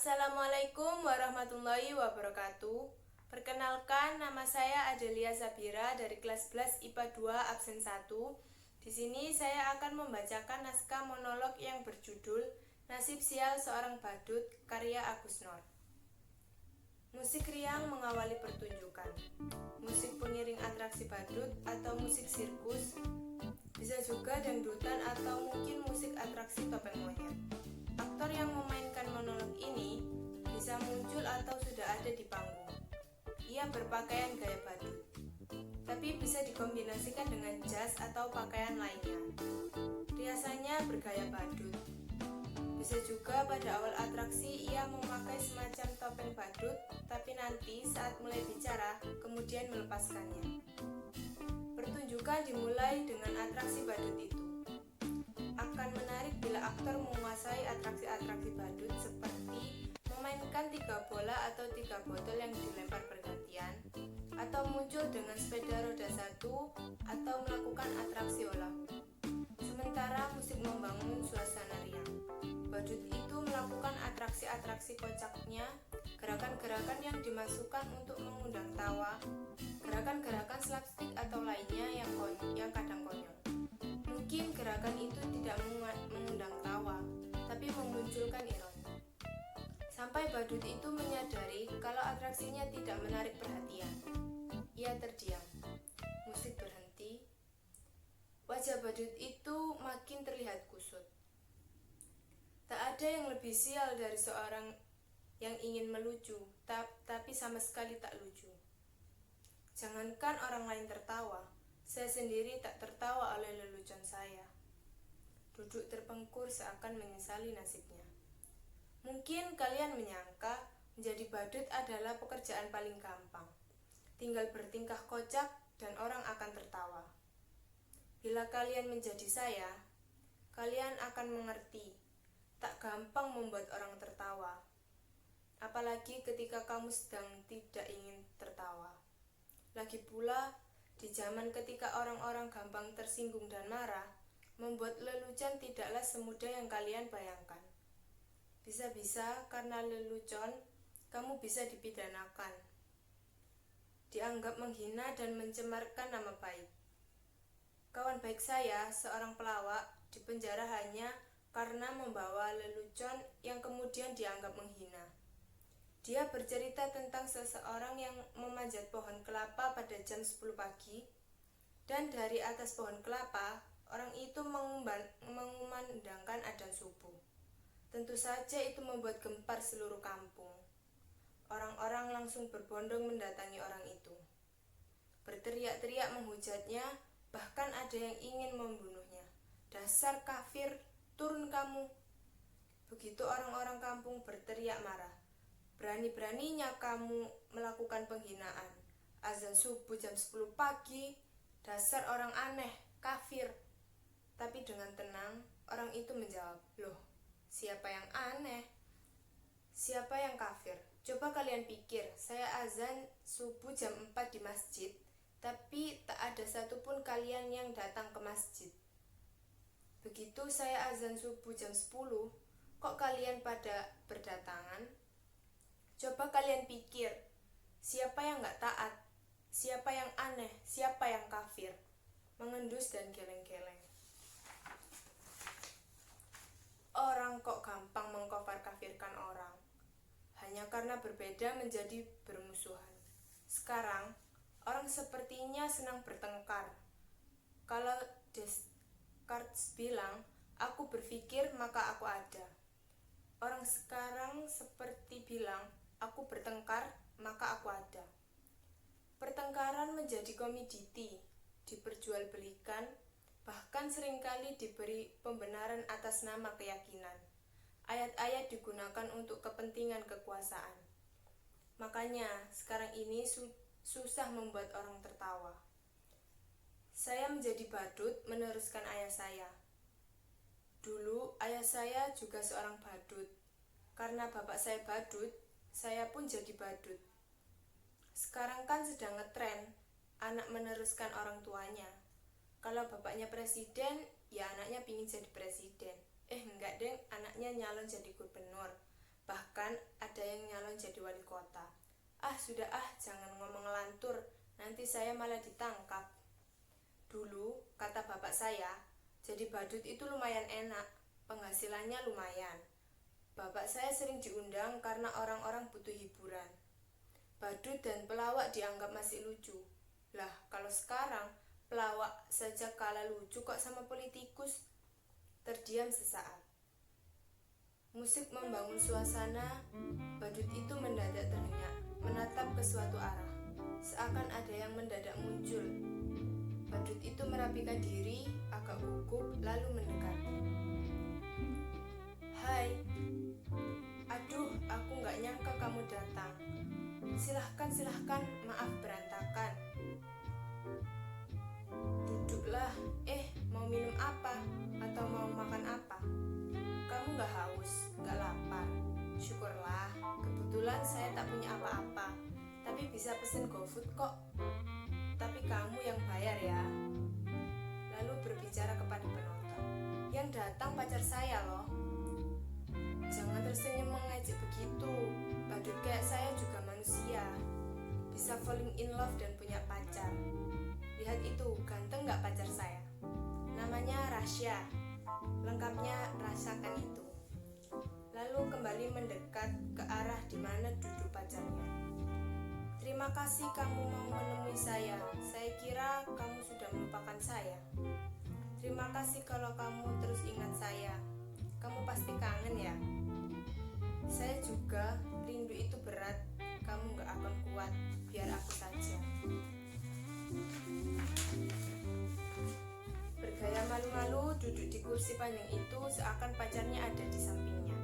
Assalamualaikum warahmatullahi wabarakatuh. Perkenalkan, nama saya Adelia Zabira dari kelas 11 IPA 2 absen 1. Di sini saya akan membacakan naskah monolog yang berjudul Nasib Sial Seorang Badut karya Agus Noor. Musik riang mengawali pertunjukan. Musik pengiring atraksi badut atau musik sirkus. Bisa juga dangdutan atau mungkin musik atraksi topeng monyet. Aktor yang memainkan monolog ini bisa muncul atau sudah ada di panggung. Ia berpakaian gaya badut, tapi bisa dikombinasikan dengan jas atau pakaian lainnya. Riasannya bergaya badut. Bisa juga pada awal atraksi ia memakai semacam topeng badut, tapi nanti saat mulai bicara kemudian melepaskannya. Pertunjukan dimulai dengan atraksi badut itu. Akan menarik bila aktor menguasai atraksi-atraksi badut seperti memainkan 3 bola atau 3 botol yang dilempar bergantian, atau muncul dengan sepeda roda 1, atau melakukan atraksi olah. Sementara musik membangun suasana riang. Badut itu melakukan atraksi-atraksi kocaknya, gerakan-gerakan yang dimasukkan untuk mengundang tawa, gerakan-gerakan slapstick atau lainnya yang kadang konyol. Mungkin gerakan itu tidak mengundang tawa, tapi memunculkan ironi. Sampai badut itu menyadari kalau atraksinya tidak menarik perhatian. Ia terdiam. Musik berhenti. Wajah badut itu makin terlihat kusut. Tak ada yang lebih sial dari seorang yang ingin melucu, tapi sama sekali tak lucu. Jangankan orang lain tertawa, saya sendiri tak tertawa oleh lelucon saya. Duduk terpengkur seakan menyesali nasibnya. Mungkin kalian menyangka menjadi badut adalah pekerjaan paling gampang. Tinggal bertingkah kocak dan orang akan tertawa. Bila kalian menjadi saya, kalian akan mengerti, tak gampang membuat orang tertawa. Apalagi ketika kamu sedang tidak ingin tertawa. Lagi pula, di zaman ketika orang-orang gampang tersinggung dan marah, membuat lelucon tidaklah semudah yang kalian bayangkan. Bisa-bisa karena lelucon, kamu bisa dipidanakan, dianggap menghina dan mencemarkan nama baik. Kawan baik saya, seorang pelawak, dipenjara hanya karena membawa lelucon yang kemudian dianggap menghina. Dia bercerita tentang seseorang yang memanjat pohon kelapa pada jam 10 pagi, dan dari atas pohon kelapa, orang itu mengumandangkan adzan subuh. Tentu saja itu membuat gempar seluruh kampung. Orang-orang langsung berbondong mendatangi orang itu. Berteriak-teriak menghujatnya, bahkan ada yang ingin membunuhnya. Dasar kafir, turun kamu. Begitu orang-orang kampung berteriak marah. Berani-beraninya kamu melakukan penghinaan. Azan subuh jam 10 pagi, dasar orang aneh, kafir. Tapi dengan tenang, orang itu menjawab, loh, siapa yang aneh? Siapa yang kafir? Coba kalian pikir, saya azan subuh jam 4 di masjid, tapi tak ada satupun kalian yang datang ke masjid. Begitu saya azan subuh jam 10, kok kalian pada berdatangan? Coba kalian pikir, siapa yang gak taat? Siapa yang aneh? Siapa yang kafir? Mengendus dan geleng-geleng. Orang kok gampang mengkafir-kafirkan orang, hanya karena berbeda menjadi bermusuhan. Sekarang, orang sepertinya senang bertengkar. Kalau Descartes bilang, aku berpikir maka aku ada. Orang sekarang seperti bilang, aku bertengkar maka aku ada. Pertengkaran menjadi komoditi, diperjualbelikan, bahkan seringkali diberi pembenaran atas nama keyakinan. Ayat-ayat digunakan untuk kepentingan kekuasaan. Makanya sekarang ini susah membuat orang tertawa. Saya menjadi badut meneruskan ayah saya. Dulu ayah saya juga seorang badut. Karena bapak saya badut, saya pun jadi badut. Sekarang kan sedang ngetren, anak meneruskan orang tuanya. Kalau bapaknya presiden, ya anaknya pingin jadi presiden. Enggak deng, anaknya nyalon jadi gubernur. Bahkan wali kota. Ah, sudah jangan ngomong ngelantur, nanti saya malah ditangkap. Dulu, kata bapak saya, jadi badut itu lumayan enak, penghasilannya lumayan. Bapak saya sering diundang karena orang-orang butuh hiburan. Badut dan pelawak dianggap masih lucu. Lah, kalau sekarang pelawak saja kalah lucu kok sama politikus. Terdiam sesaat. Musik membangun suasana. Badut itu mendadak terhenyak, menatap ke suatu arah. Seakan ada yang mendadak muncul. Badut itu merapikan diri, agak gugup, lalu mendekati. Hai. Aduh, aku gak nyangka kamu datang. Silahkan, maaf berantakan. Duduklah, mau minum apa? Atau mau makan apa? Kamu gak haus, gak lapar? Syukurlah, kebetulan saya tak punya apa-apa, tapi bisa pesen GoFood kok. Tapi kamu yang bayar ya. Lalu berbicara kepada penonton. Yang datang pacar saya loh. Jangan tersenyum mengejek begitu. Badut kayak saya juga manusia, bisa falling in love dan punya pacar. Lihat itu, ganteng gak pacar saya? Namanya Rasya. Lengkapnya rasakan itu. Lalu kembali mendekat ke arah di mana duduk pacarnya. Terima kasih kamu mau menemui saya. Saya kira kamu sudah melupakan saya. Terima kasih kalau kamu terus ingat saya. Kamu pasti kangen ya? Saya juga, rindu itu berat. Kamu gak akan kuat, biar aku saja. Bergaya malu-malu duduk di kursi panjang itu seakan pacarnya ada di sampingnya.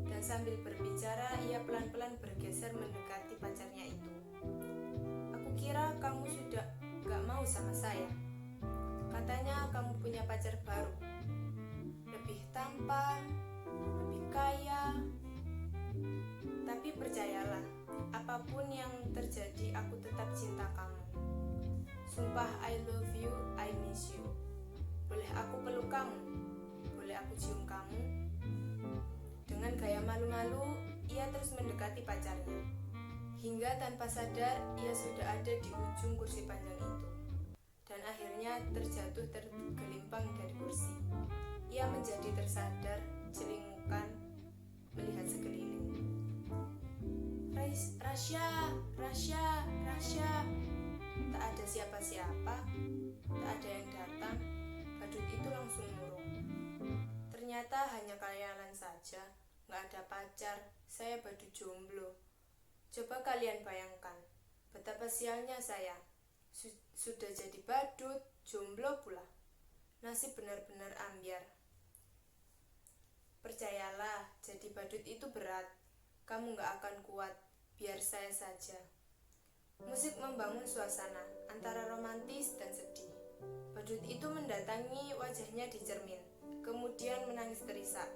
Dan sambil berbicara, ia pelan-pelan bergeser mendekati pacarnya itu. Aku kira kamu sudah gak mau sama saya. Katanya kamu punya pacar baru. Lebih tampan, lebih kaya. Tapi percayalah, apapun yang terjadi aku tetap cinta kamu. Sumpah I love you, I miss you. Boleh aku peluk kamu? Boleh aku cium kamu? Dengan gaya malu-malu, ia terus mendekati pacarnya. Hingga tanpa sadar, ia sudah ada di ujung kursi panjang itu. Dan akhirnya terjatuh tergelimpang dari kursi. Ia menjadi tersadar, celingukan, melihat sekeliling. Rasya. Tak ada siapa-siapa, tak ada yang datang. Badut itu langsung murung. Ternyata hanya khayalan saja, gak ada pacar. Saya badut jomblo. Coba kalian bayangkan, betapa sialnya saya. Sudah jadi badut, jomblo pula. Nasib benar-benar ambyar. Percayalah, jadi badut itu berat. Kamu gak akan kuat, biar saya saja. Musik membangun suasana antara romantis dan sedih. Badut itu mendatangi wajahnya di cermin, kemudian menangis terisak.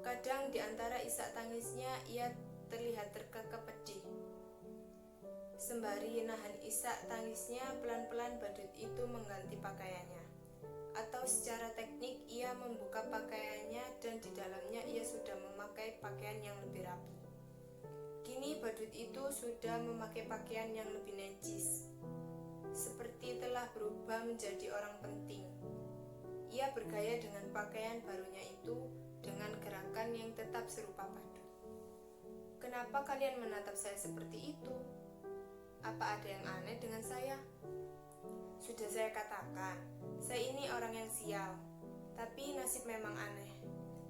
Kadang di antara isak tangisnya ia terlihat terkekeh pedih. Sembari nahan isak tangisnya, pelan-pelan badut itu mengganti pakaiannya. Atau secara teknik ia membuka pakaiannya dan di dalamnya ia sudah memakai pakaian yang lebih rapi. Kini badut itu sudah memakai pakaian yang lebih necis, seperti telah berubah menjadi orang penting. Ia bergaya dengan pakaian barunya itu dengan gerakan yang tetap serupa badut. Kenapa kalian menatap saya seperti itu? Apa ada yang aneh dengan saya? Sudah saya katakan, saya ini orang yang sial, tapi nasib memang aneh.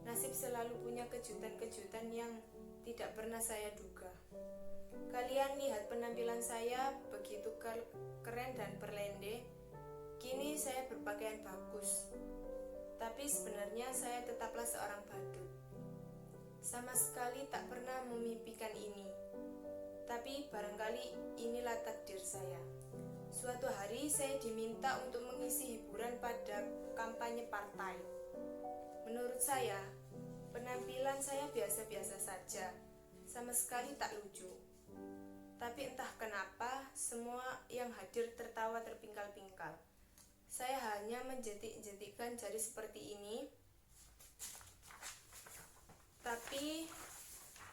Nasib selalu punya kejutan-kejutan yang tidak pernah saya duga. Kalian lihat penampilan saya begitu keren dan berlende. Kini saya berpakaian bagus, tapi sebenarnya saya tetaplah seorang badut. Sama sekali tak pernah memimpikan ini. Tapi barangkali inilah takdir saya. Suatu hari saya diminta untuk mengisi hiburan pada kampanye partai. Menurut saya, penampilan saya biasa-biasa saja, sama sekali tak lucu. Tapi entah kenapa, semua yang hadir tertawa terpingkal-pingkal. Saya hanya menjetik-jetikkan jari seperti ini, tapi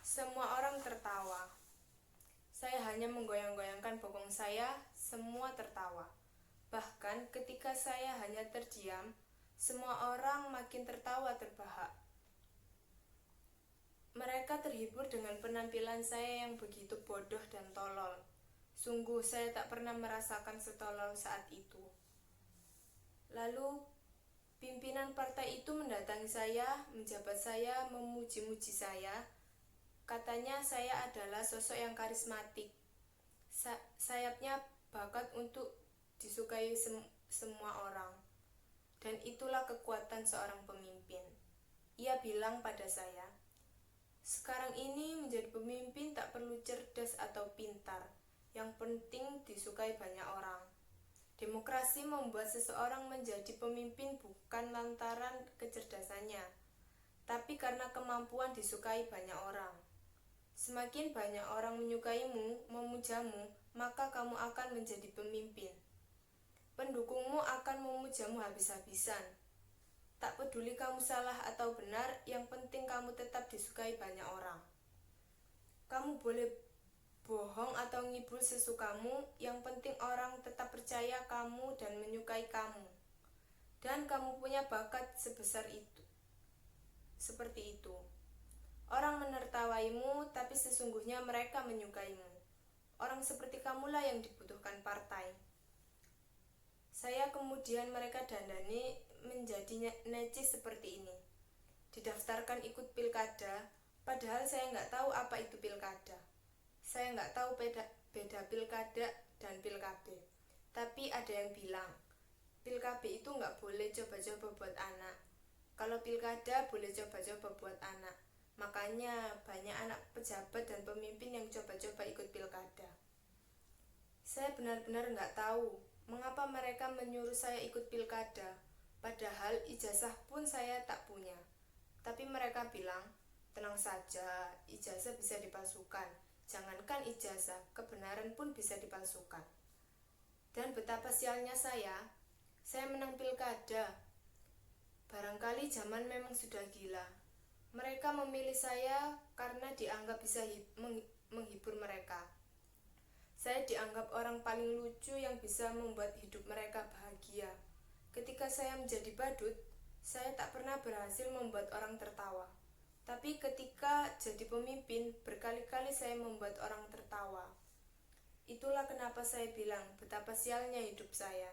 semua orang tertawa. Saya hanya menggoyang-goyangkan bokong saya, semua tertawa. Bahkan ketika saya hanya terdiam, semua orang makin tertawa terbahak. Mereka terhibur dengan penampilan saya yang begitu bodoh dan tolol. Sungguh saya tak pernah merasakan setolol saat itu. Lalu pimpinan partai itu mendatangi saya, menjabat saya, memuji-muji saya. Katanya saya adalah sosok yang karismatik. Sayapnya bakat untuk disukai semua orang. Dan itulah kekuatan seorang pemimpin. Ia bilang pada saya, sekarang ini menjadi pemimpin tak perlu cerdas atau pintar. Yang penting disukai banyak orang. Demokrasi membuat seseorang menjadi pemimpin bukan lantaran kecerdasannya, tapi karena kemampuan disukai banyak orang. Semakin banyak orang menyukaimu, memujamu, maka kamu akan menjadi pemimpin. Pendukungmu akan memujamu habis-habisan. Tak peduli kamu salah atau benar, yang penting kamu tetap disukai banyak orang. Kamu boleh bohong atau ngibul sesukamu, yang penting orang tetap percaya kamu dan menyukai kamu. Dan kamu punya bakat sebesar itu. Seperti itu. Orang menertawaimu, tapi sesungguhnya mereka menyukaimu. Orang seperti kamulah yang dibutuhkan partai. Saya kemudian mereka dandani menjadi necis seperti ini. Didaftarkan ikut pilkada, padahal saya nggak tahu apa itu pilkada. Saya nggak tahu beda pilkada dan pilkab. Tapi ada yang bilang, pilkab itu nggak boleh coba-coba buat anak. Kalau pilkada boleh coba-coba buat anak. Makanya banyak anak pejabat dan pemimpin yang coba-coba ikut pilkada. Saya benar-benar nggak tahu mengapa mereka menyuruh saya ikut pilkada, padahal ijazah pun saya tak punya. Tapi mereka bilang, tenang saja, ijazah bisa dipalsukan. Jangankan ijazah, kebenaran pun bisa dipalsukan. Dan betapa sialnya saya menang pilkada. Barangkali zaman memang sudah gila. Mereka memilih saya karena dianggap bisa menghibur mereka. Saya dianggap orang paling lucu yang bisa membuat hidup mereka bahagia. Ketika saya menjadi badut, saya tak pernah berhasil membuat orang tertawa. Tapi ketika jadi pemimpin, berkali-kali saya membuat orang tertawa. Itulah kenapa saya bilang betapa sialnya hidup saya.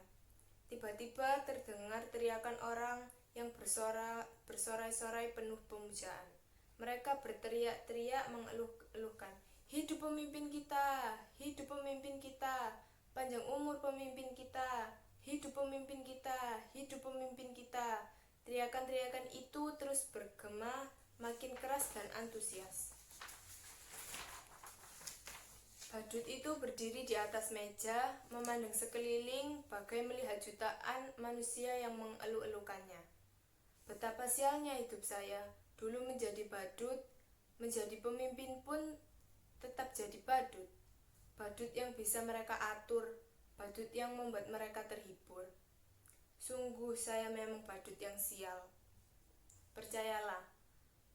Tiba-tiba terdengar teriakan orang yang bersorai-sorai penuh pemujaan. Mereka berteriak-teriak mengeluh-eluhkan, hidup pemimpin kita, hidup pemimpin kita, panjang umur pemimpin kita, hidup pemimpin kita, hidup pemimpin kita. Teriakan-teriakan itu terus bergema, makin keras dan antusias. Badut itu berdiri di atas meja, memandang sekeliling, bagai melihat jutaan manusia yang mengeluh-elukannya. Betapa sialnya hidup saya, dulu menjadi badut, menjadi pemimpin pun tetap jadi badut. Badut yang bisa mereka atur, badut yang membuat mereka terhibur. Sungguh saya memang badut yang sial. Percayalah,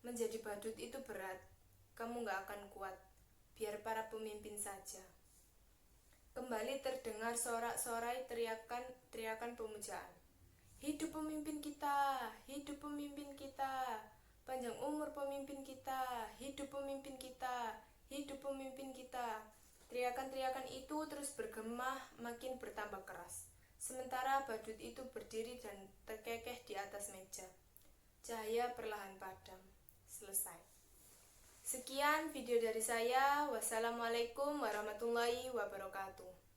menjadi badut itu berat, kamu gak akan kuat, biar para pemimpin saja. Kembali terdengar sorak-sorai teriakan pemujaan. Hidup pemimpin kita, hidup pemimpin kita, panjang umur pemimpin kita, hidup pemimpin kita, hidup pemimpin kita. Teriakan-teriakan itu terus bergema, makin bertambah keras. Sementara badut itu berdiri dan terkekeh di atas meja. Cahaya perlahan padam. Selesai. Sekian video dari saya. Wassalamualaikum warahmatullahi wabarakatuh.